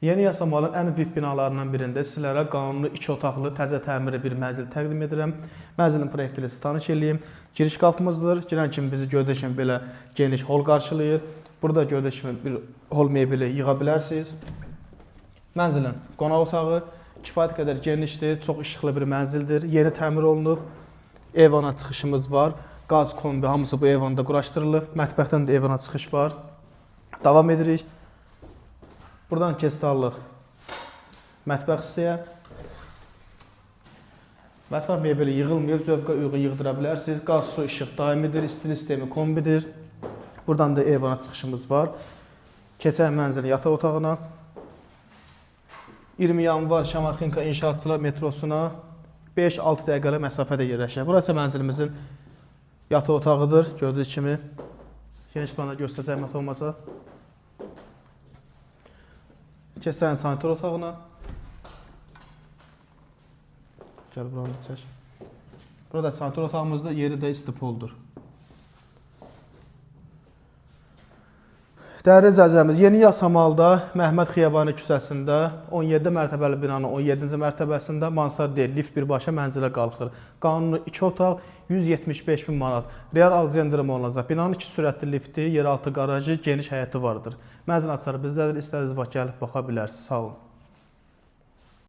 Yeni Yasamalın ən VIP binalarından birində sizlərə qanunlu 2 otaqlı təzə təmirli bir mənzil təqdim edirəm. Mənzilin proyekti ilə tanış eləyim. Giriş qapımızdır. Girən kimi bizi gördüyünüz kimi belə geniş hol qarşılayır. Burada gördüyünüz kimi bir hol mebeli yığa bilərsiniz. Mənzilin qonaq otağı kifayət qədər genişdir, çox işıqlı bir mənzildir. Yeni təmir olunub. Evana çıxışımız var. Qaz, kombi hamısı bu evanda quraşdırılıb. Mətbəxdən də evana çıxış var. Davam edirik. Buradan keçdallıq mətbəx hissəyə. Mətbəx mebeli yığılmayıb, zövqə uyğun yığdıra bilərsiniz. Qaz, su, işıq daimidir, istilik sistemi kombidir. Buradan da evana çıxışımız var. Keçən mənzilin yataq otağına. 20 yanvar Şamaxınka İnşaatçılar metrosuna 5-6 dəqiqəlik məsafədə yerləşir. Burası mənzilimizin yataq otağıdır. Gördüyünüz kimi geniş planda göstərəcəyim olmasa. Keçən sanitar otağına. Gəl buranı çək. Burada sanitar otağımızda yeri də istipoldur. Dəyərli izləyicilərimiz, Yeni Yasamalda Məhəmməd Xiyabani küçəsində 17 mərtəbəli binanın 17-ci mərtəbəsində mansard deyil, lift birbaşa mənzilə qalxır. Qanunlu 2 otaq 175 bin manat. Real alıcı endirim olunacaq. Binanın 2 sürətli lifti, yeraltı qarajı, geniş həyəti vardır. Mənzil açarı bizdədir. İstədiyiniz vaxt gəlib baxa bilərsiniz. Sağ olun.